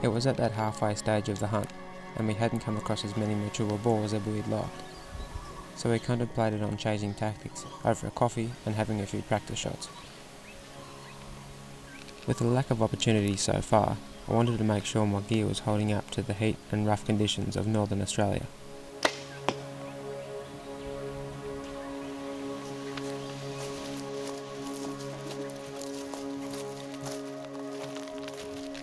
It was at that halfway stage of the hunt, and we hadn't come across as many mature boars as we'd liked. So we contemplated on changing tactics over a coffee and having a few practice shots. With the lack of opportunity so far, I wanted to make sure my gear was holding up to the heat and rough conditions of northern Australia.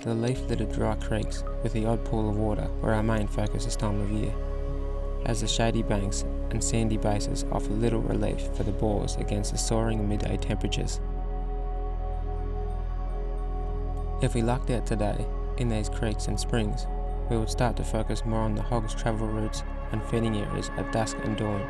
The leaf-littered dry creeks with the odd pool of water were our main focus this time of year, as the shady banks and sandy bases offer little relief for the boars against the soaring midday temperatures. If we lucked out today in these creeks and springs, we would start to focus more on the hogs' travel routes and feeding areas at dusk and dawn.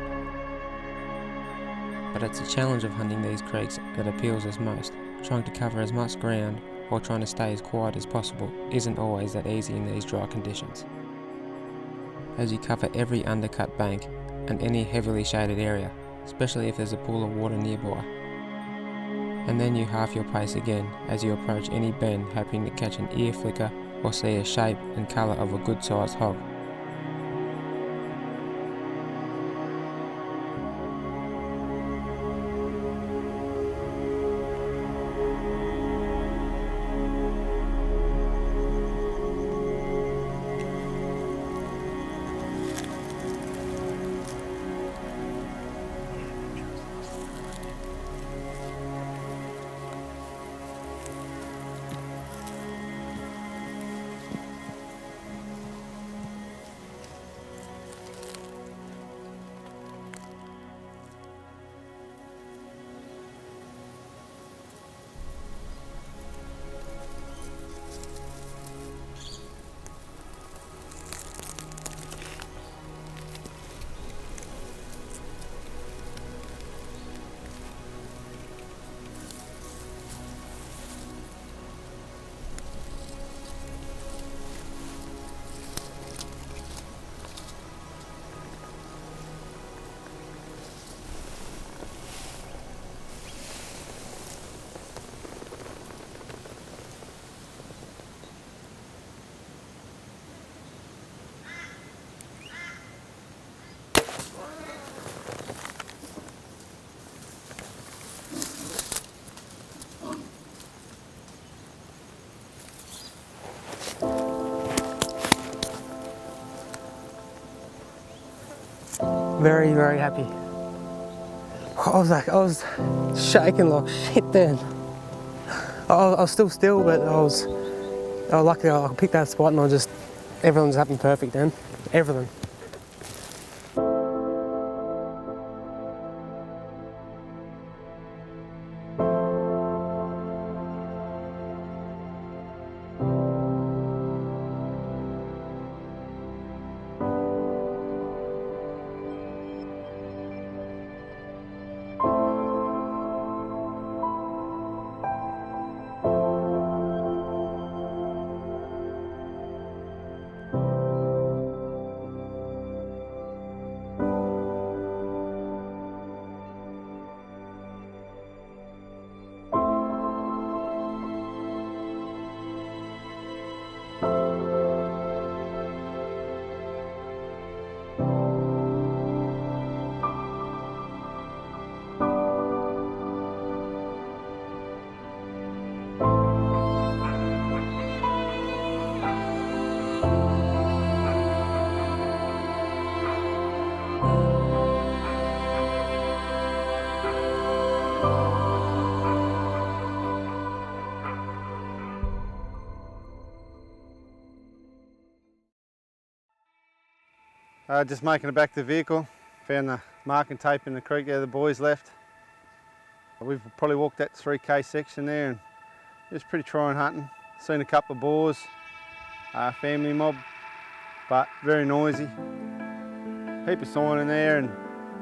But it's the challenge of hunting these creeks that appeals us most. Trying to cover as much ground while trying to stay as quiet as possible isn't always that easy in these dry conditions, as you cover every undercut bank and any heavily shaded area, especially if there's a pool of water nearby. And then you half your pace again as you approach any bend, hoping to catch an ear flicker or see a shape and colour of a good sized hog. Very, very happy. I was shaking like shit then. I was still, but I was lucky I picked that spot and everything just happened perfect then. Everything. Just making it back to the vehicle, found the marking tape in the creek there the boys left. We've probably walked that 3k section there and it was pretty trying hunting. Seen a couple of boars, family mob, but very noisy. Heap of sign in there and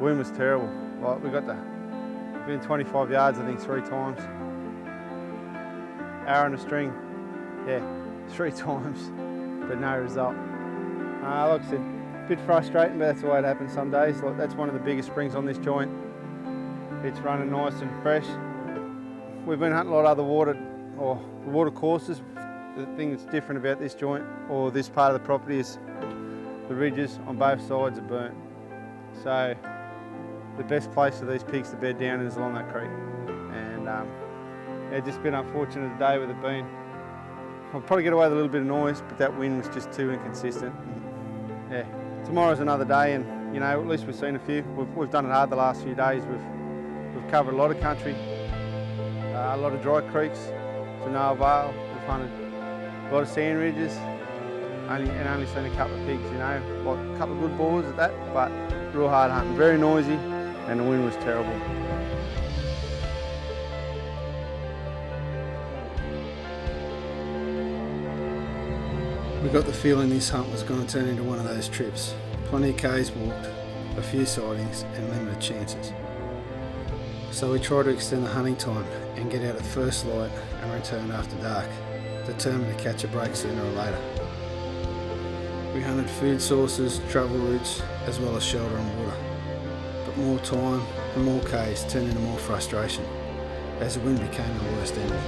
wind was terrible. Like we got within 25 yards I think 3 times. Hour and a string, yeah, 3 times, but no result. Like I said, a bit frustrating, but that's the way it happens some days. Like, that's one of the biggest springs on this joint. It's running nice and fresh. We've been hunting a lot of other water courses the thing that's different about this joint or this part of the property is the ridges on both sides are burnt. So the best place for these pigs to bed down is along that creek. And it's just been unfortunate today with it being. I'll probably get away with a little bit of noise, but that wind was just too inconsistent. Yeah, tomorrow's another day, and you know, at least we've seen a few. We've done it hard the last few days. We've covered a lot of country, a lot of dry creeks to no avail. We've hunted a lot of sand ridges, and only seen a couple of pigs. You know, like a couple of good boars at that, but real hard hunting, very noisy, and the wind was terrible. We got the feeling this hunt was going to turn into one of those trips. Plenty of Ks walked, a few sightings and limited chances. So we tried to extend the hunting time and get out at first light and return after dark, determined to catch a break sooner or later. We hunted food sources, travel routes, as well as shelter and water. But more time and more Ks turned into more frustration as the wind became our worst enemy.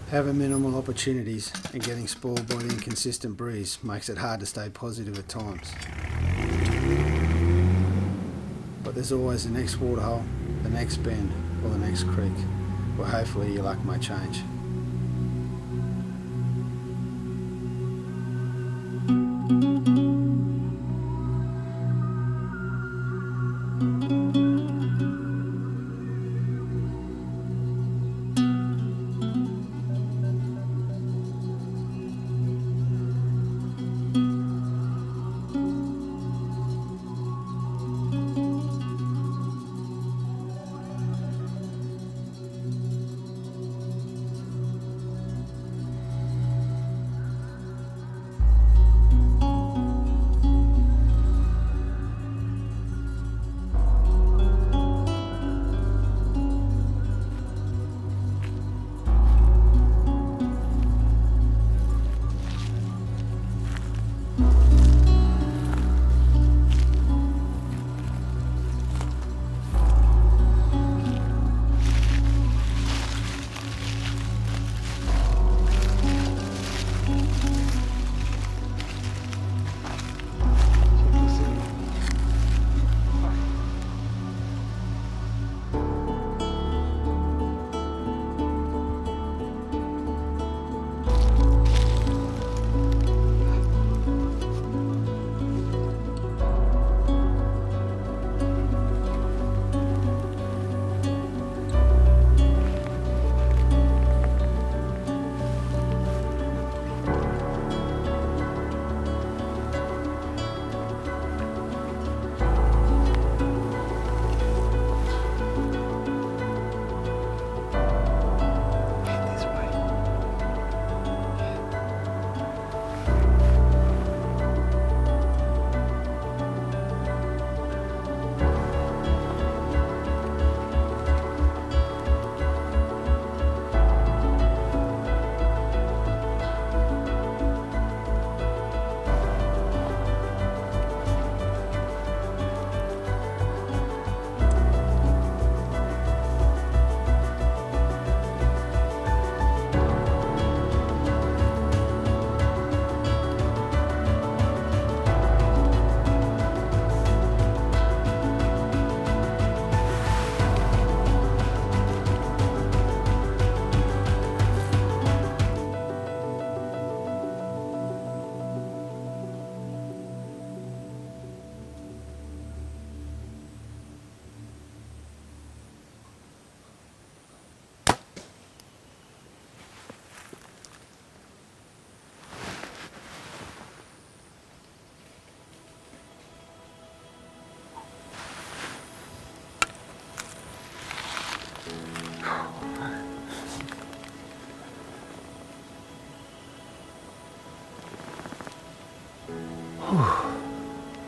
Having minimal opportunities and getting spoiled by the inconsistent breeze makes it hard to stay positive at times. But there's always the next waterhole, the next bend or the next creek, where hopefully your luck may change.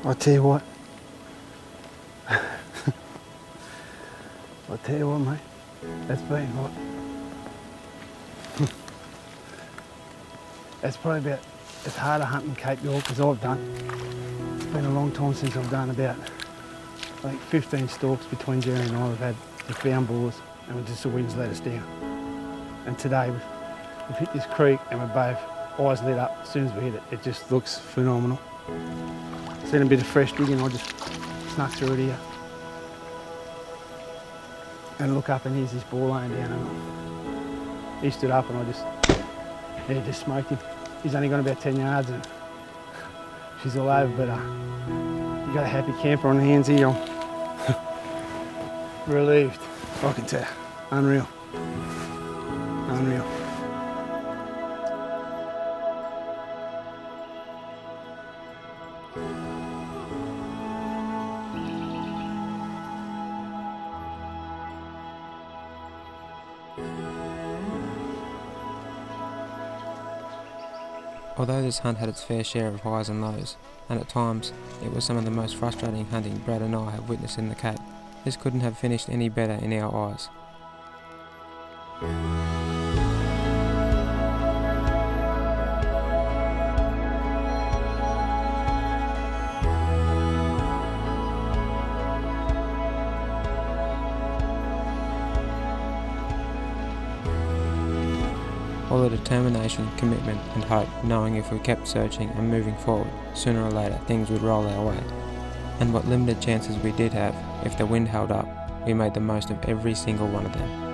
I'll tell you what. I'll tell you what, mate. That's been what? That's probably about as hard a hunting Cape York as I've done. It's been a long time since I've done about, I think, 15 stalks between Jerry and I. We've found boars, and the wind's let us down. And today we've hit this creek and we're both eyes lit up as soon as we hit it. It just looks phenomenal. Seen a bit of fresh digging, I just snuck through it here. And look up and here's this boar laying down and he stood up and I just smoked him. He's only gone about 10 yards and she's all over, but you got a happy camper on the hands here. I'm relieved, I can tell. Unreal. Unreal. Although this hunt had its fair share of highs and lows, and at times it was some of the most frustrating hunting Brad and I have witnessed in the Cape, this couldn't have finished any better in our eyes. All the determination, commitment and hope, knowing if we kept searching and moving forward, sooner or later things would roll our way. And what limited chances we did have, if the wind held up, we made the most of every single one of them.